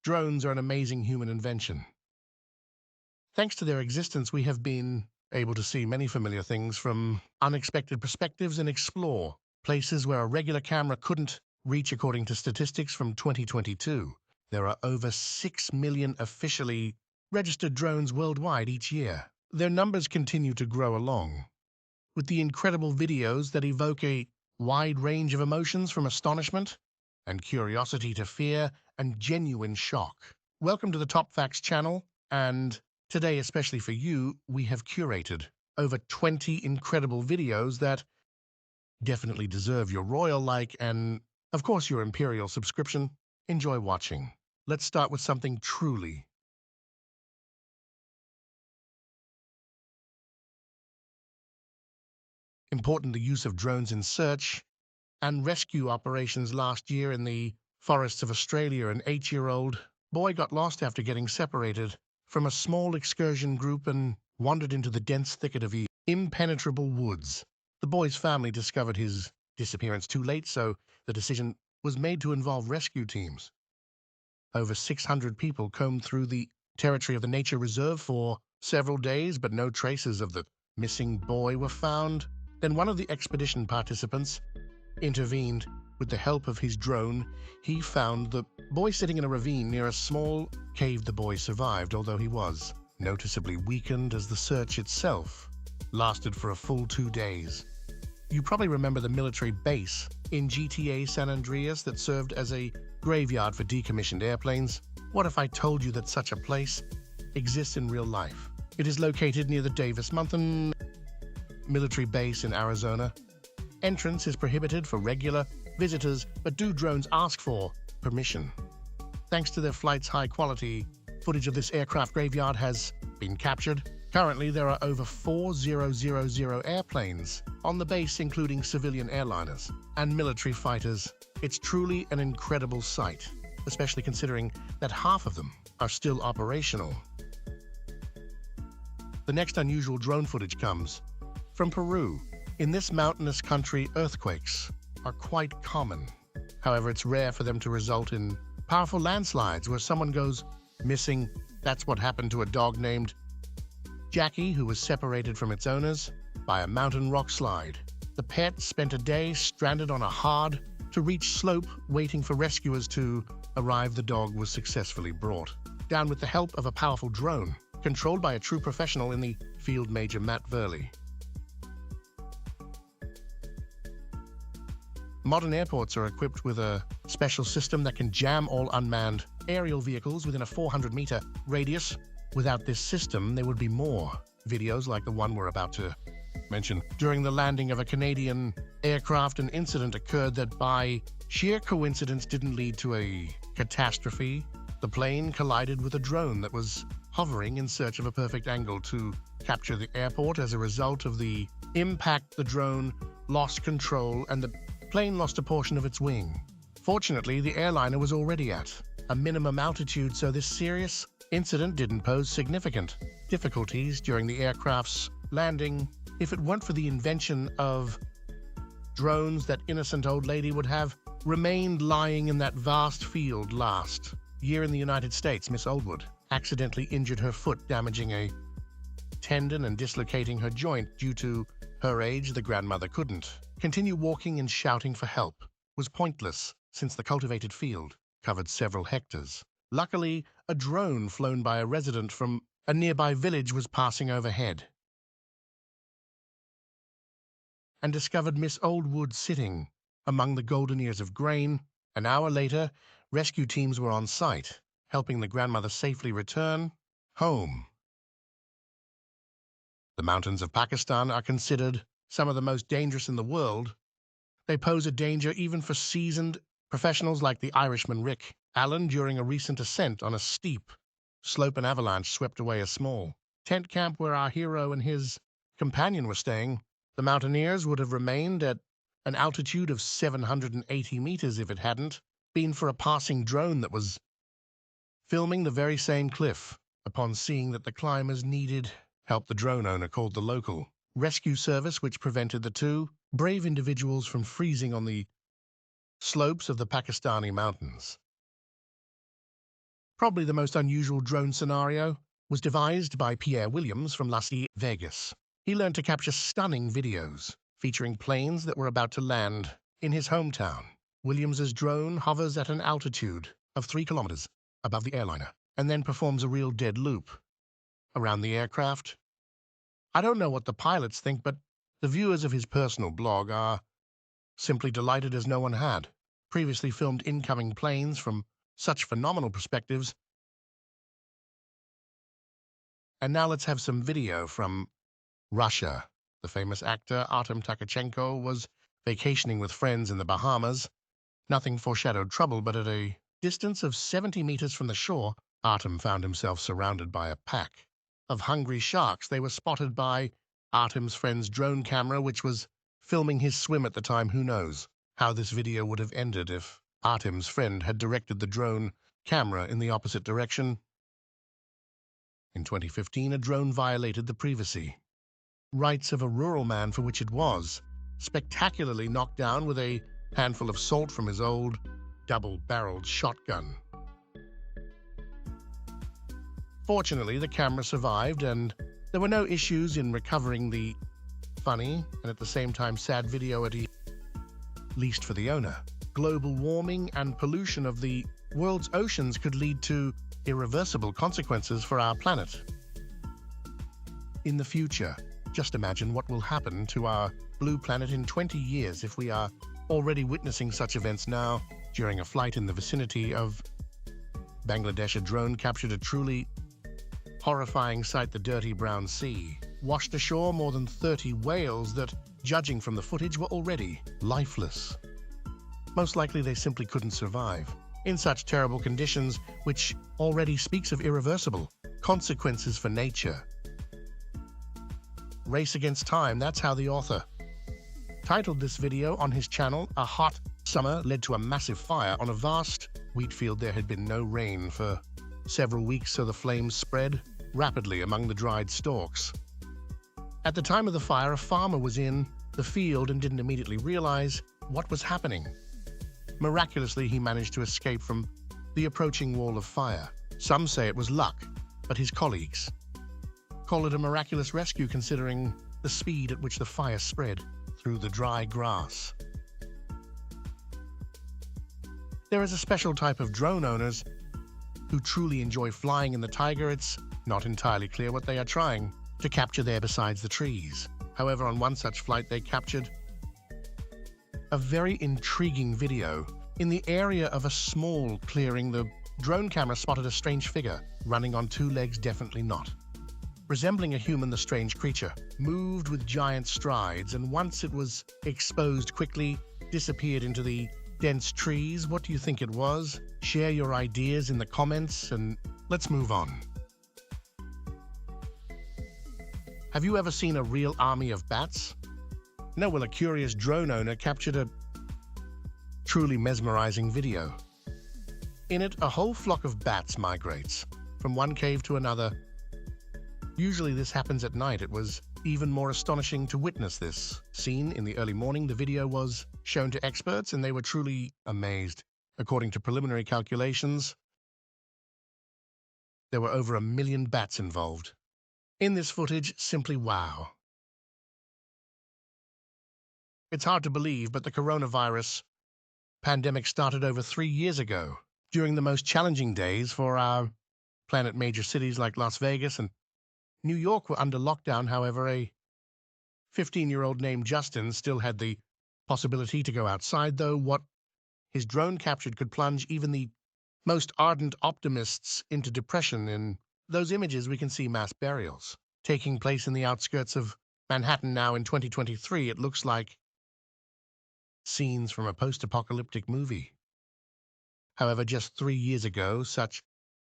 Drones are an amazing human invention. Thanks to their existence, we have been able to see many familiar things from unexpected perspectives and explore places where a regular camera couldn't reach. According to statistics from 2022, there are over 6 million officially registered drones worldwide each year. Their numbers continue to grow along, with the incredible videos that evoke a wide range of emotions from astonishment and curiosity to fear and genuine shock. Welcome to the Top Facts channel, and today, especially for you, we have curated over 20 incredible videos that definitely deserve your royal like and, of course, your imperial subscription. Enjoy watching. Let's start with something truly important: the use of drones in search and rescue operations. Last year in the forests of Australia, an 8-year-old boy got lost after getting separated from a small excursion group and wandered into the dense thicket of the impenetrable woods. The boy's family discovered his disappearance too late, so the decision was made to involve rescue teams. Over 600 people combed through the territory of the nature reserve for several days, but no traces of the missing boy were found. Then one of the expedition participants intervened. With the help of his drone, he found the boy sitting in a ravine near a small cave. The boy survived, although he was noticeably weakened as the search itself lasted for a full 2 days. You probably remember the military base in GTA San Andreas that served as a graveyard for decommissioned airplanes. What if I told you that such a place exists in real life? It is located near the Davis-Monthan military base in Arizona. Entrance is prohibited for regular visitors, but do drones ask for permission? Thanks to their flight's high quality, footage of this aircraft graveyard has been captured. Currently, there are over 4,000 airplanes on the base, including civilian airliners and military fighters. It's truly an incredible sight, especially considering that half of them are still operational. The next unusual drone footage comes from Peru. In this mountainous country, earthquakes are quite common. However, it's rare for them to result in powerful landslides where someone goes missing. That's what happened to a dog named Jackie, who was separated from its owners by a mountain rock slide. The pet spent a day stranded on a hard-to-reach slope waiting for rescuers to arrive. The dog was successfully brought down with the help of a powerful drone, controlled by a true professional in the field, Major Matt Verley. Modern airports are equipped with a special system that can jam all unmanned aerial vehicles within a 400-meter radius. Without this system, there would be more videos like the one we're about to mention. During the landing of a Canadian aircraft, an incident occurred that by sheer coincidence didn't lead to a catastrophe. The plane collided with a drone that was hovering in search of a perfect angle to capture the airport. As a result of the impact, the drone lost control and the plane lost a portion of its wing. Fortunately, the airliner was already at a minimum altitude, so this serious incident didn't pose significant difficulties during the aircraft's landing. If it weren't for the invention of drones, that innocent old lady would have remained lying in that vast field. Last year in the United States, Miss Oldwood accidentally injured her foot, damaging a tendon and dislocating her joint. Due to her age, the grandmother couldn't continue walking, and shouting for help was pointless since the cultivated field covered several hectares. Luckily, a drone flown by a resident from a nearby village was passing overhead and discovered Miss Oldwood sitting among the golden ears of grain. An hour later, rescue teams were on site, helping the grandmother safely return home. The mountains of Pakistan are considered some of the most dangerous in the world. They pose a danger even for seasoned professionals like the Irishman Rick Allen. During a recent ascent on a steep slope, an avalanche swept away a small tent camp where our hero and his companion were staying. The mountaineers would have remained at an altitude of 780 meters if it hadn't been for a passing drone that was filming the very same cliff. Upon seeing that the climbers needed help, the drone owner called the local rescue service, which prevented the two brave individuals from freezing on the slopes of the Pakistani mountains. Probably the most unusual drone scenario was devised by Pierre Williams from Las Vegas. He learned to capture stunning videos featuring planes that were about to land in his hometown. Williams's drone hovers at an altitude of 3 kilometers above the airliner and then performs a real dead loop around the aircraft. I don't know what the pilots think, but the viewers of his personal blog are simply delighted as no one had previously filmed incoming planes from such phenomenal perspectives. And now let's have some video from Russia. The famous actor Artem Takachenko was vacationing with friends in the Bahamas. Nothing foreshadowed trouble, but at a distance of 70 meters from the shore, Artem found himself surrounded by a pack of hungry sharks. They were spotted by Artem's friend's drone camera, which was filming his swim at the time. Who knows how this video would have ended if Artem's friend had directed the drone camera in the opposite direction. In 2015, a drone violated the privacy rights of a rural man, for which it was spectacularly knocked down with a handful of salt from his old double-barreled shotgun. Fortunately, the camera survived, and there were no issues in recovering the funny and at the same time sad video, at least for the owner. Global warming and pollution of the world's oceans could lead to irreversible consequences for our planet. In the future, just imagine what will happen to our blue planet in 20 years if we are already witnessing such events now. During a flight in the vicinity of Bangladesh, a drone captured a truly horrifying sight. The dirty brown sea washed ashore more than 30 whales that, judging from the footage, were already lifeless. Most likely they simply couldn't survive in such terrible conditions, which already speaks of irreversible consequences for nature. Race against time, that's how the author titled this video on his channel. A hot summer led to a massive fire on a vast wheat field. There had been no rain for several weeks, so the flames spread rapidly among the dried stalks. At the time of the fire, a farmer was in the field and didn't immediately realize what was happening. Miraculously, he managed to escape from the approaching wall of fire. Some say it was luck, but his colleagues call it a miraculous rescue considering the speed at which the fire spread through the dry grass. There is a special type of drone owners who truly enjoy flying in the Tiger. It's not entirely clear what they are trying to capture there besides the trees. However, on one such flight, they captured a very intriguing video. In the area of a small clearing, the drone camera spotted a strange figure running on 2 legs, definitely not resembling a human. The strange creature moved with giant strides, and once it was exposed, quickly disappeared into the dense trees. What do you think it was? Share your ideas in the comments, and let's move on. Have you ever seen a real army of bats? No, well, a curious drone owner captured a truly mesmerizing video. In it, a whole flock of bats migrates from one cave to another. Usually this happens at night. It was even more astonishing to witness this scene in the early morning. The video was shown to experts, and they were truly amazed. According to preliminary calculations, there were over 1 million bats involved in this footage. Simply wow. It's hard to believe, but the coronavirus pandemic started over 3 years ago, during the most challenging days for our planet. Major cities like Las Vegas and New York were under lockdown. However, a 15-year-old named Justin still had the possibility to go outside, though what his drone captured could plunge even the most ardent optimists into depression. In those images, we can see mass burials taking place in the outskirts of Manhattan now in 2023. It looks like scenes from a post-apocalyptic movie. However, just 3 years ago, such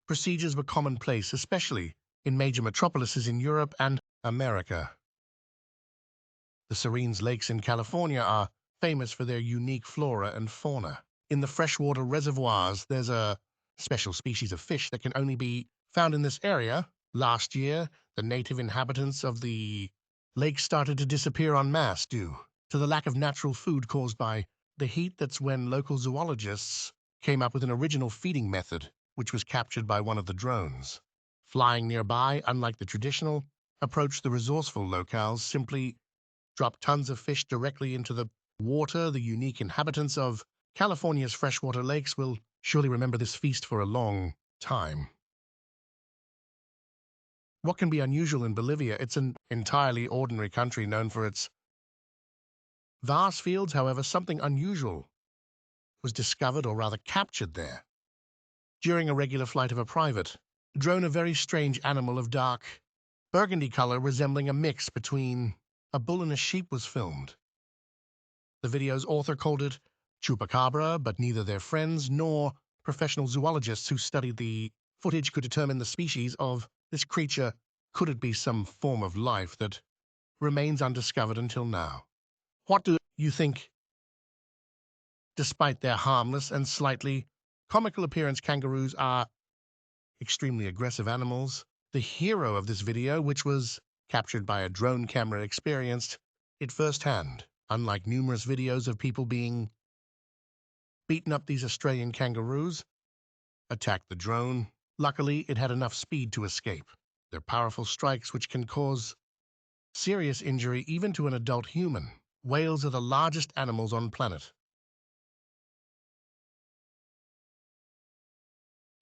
procedures were commonplace, especially in major metropolises in Europe and America. The serene lakes in California are famous for their unique flora and fauna. In the freshwater reservoirs, there's a special species of fish that can only be found in this area. Last year, the native inhabitants of the lake started to disappear en masse due to the lack of natural food caused by the heat. That's when local zoologists came up with an original feeding method which was captured by one of the drones. Flying nearby, unlike the traditional approach, the resourceful locales simply drop tons of fish directly into the water. The unique inhabitants of California's freshwater lakes will surely remember this feast for a long time. What can be unusual in Bolivia? It's an entirely ordinary country known for its vast fields. However, something unusual was discovered, or rather captured there. During a regular flight of a private drone, a very strange animal of dark burgundy color resembling a mix between a bull and a sheep was filmed. The video's author called it chupacabra, but neither their friends nor professional zoologists who studied the footage could determine the species of this creature. Could it be some form of life that remains undiscovered until now? What do you think? Despite their harmless and slightly comical appearance, kangaroos are extremely aggressive animals. The hero of this video, which was captured by a drone camera, experienced it firsthand. Unlike numerous videos of people being beaten up, these Australian kangaroos attacked the drone. Luckily, it had enough speed to escape. They're powerful strikes which can cause serious injury even to an adult human. Whales are the largest animals on planet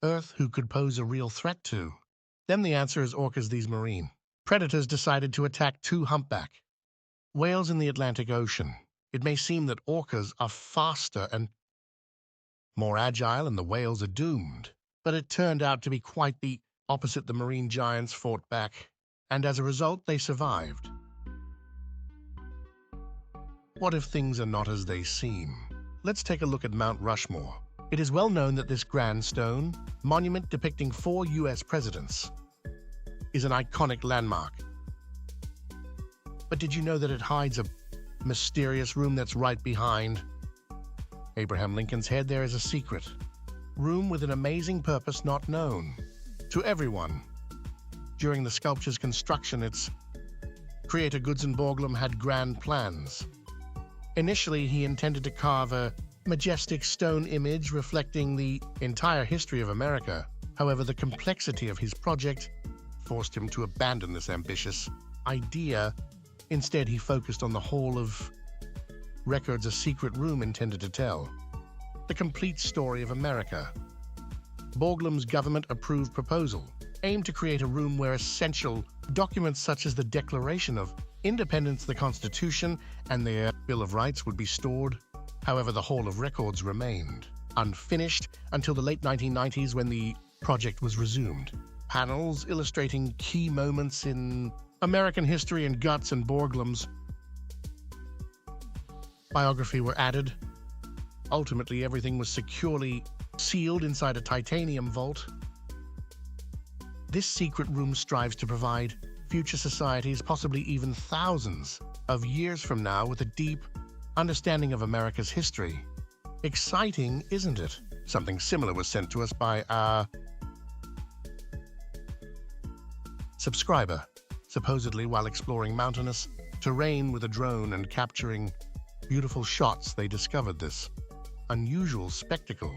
Earth who could pose a real threat to. Then the answer is orcas. These marine predators decided to attack two humpback whales in the Atlantic Ocean. It may seem that orcas are faster and more agile and the whales are doomed, but it turned out to be quite the opposite. The marine giants fought back, and as a result, they survived. What if things are not as they seem? Let's take a look at Mount Rushmore. It is well known that this grand stone monument depicting 4 U.S. presidents is an iconic landmark. But did you know that it hides a mysterious room that's right behind Abraham Lincoln's head? There is a secret room with an amazing purpose not known to everyone. During the sculpture's construction, its creator Goodson Borglum had grand plans. Initially, he intended to carve a majestic stone image reflecting the entire history of America. However, the complexity of his project forced him to abandon this ambitious idea. Instead, he focused on the Hall of Records, a secret room intended to tell the complete story of America. Borglum's government-approved proposal aimed to create a room where essential documents such as the Declaration of Independence, the Constitution, and the Bill of Rights would be stored. However, the Hall of Records remained unfinished until the late 1990s, when the project was resumed. Panels illustrating key moments in American history and Guts and Borglum's biography were added. Ultimately, everything was securely sealed inside a titanium vault. This secret room strives to provide future societies, possibly even thousands of years from now, with a deep understanding of America's history. Exciting, isn't it? Something similar was sent to us by our subscriber, supposedly while exploring mountainous terrain with a drone and capturing beautiful shots. They discovered this unusual spectacle.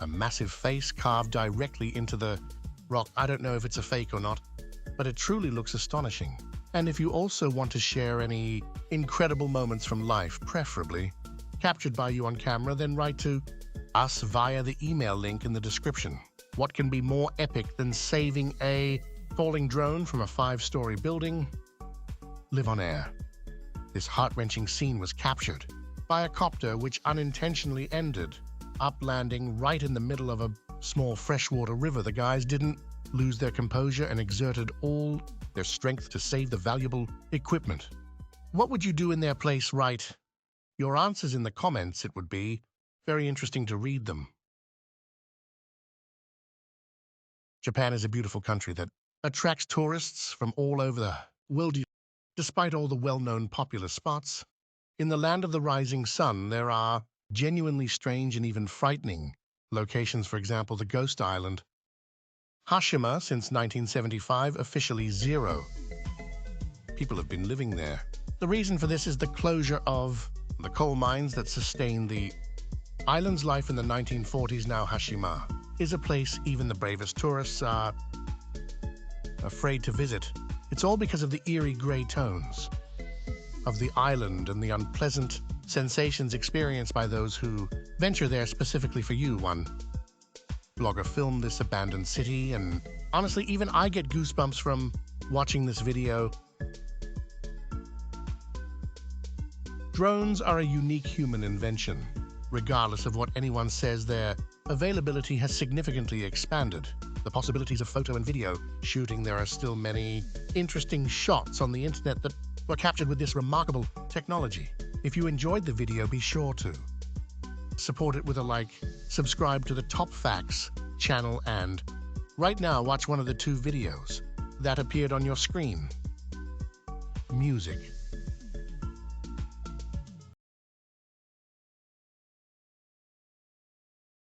A massive face carved directly into the rock. I don't know if it's a fake or not, but it truly looks astonishing. And if you also want to share any incredible moments from life, preferably captured by you on camera, then write to us via the email link in the description. What can be more epic than saving a falling drone from a 5-story building? Live on air. This heart-wrenching scene was captured by a copter, which unintentionally ended up landing right in the middle of a small freshwater river. The guys didn't lose their composure and exerted all their strength to save the valuable equipment. What would you do in their place? Write your answers in the comments. It would be very interesting to read them. Japan is a beautiful country that attracts tourists from all over the world. Despite all the well-known popular spots, in the land of the rising sun, there are genuinely strange and even frightening locations. For example, the Ghost Island, Hashima, since 1975, officially zero people have been living there. The reason for this is the closure of the coal mines that sustain the Island's life in the 1940s Naohashima is a place even the bravest tourists are afraid to visit. It's all because of the eerie grey tones of the island and the unpleasant sensations experienced by those who venture there specifically for you. One blogger filmed this abandoned city, and honestly, even I get goosebumps from watching this video. Drones are a unique human invention. Regardless of what anyone says, their availability has significantly expanded. The possibilities of photo and video shooting, there are still many interesting shots on the internet that were captured with this remarkable technology. If you enjoyed the video, be sure to support it with a like, subscribe to the Top Facts channel, and right now watch one of the two videos that appeared on your screen. Music.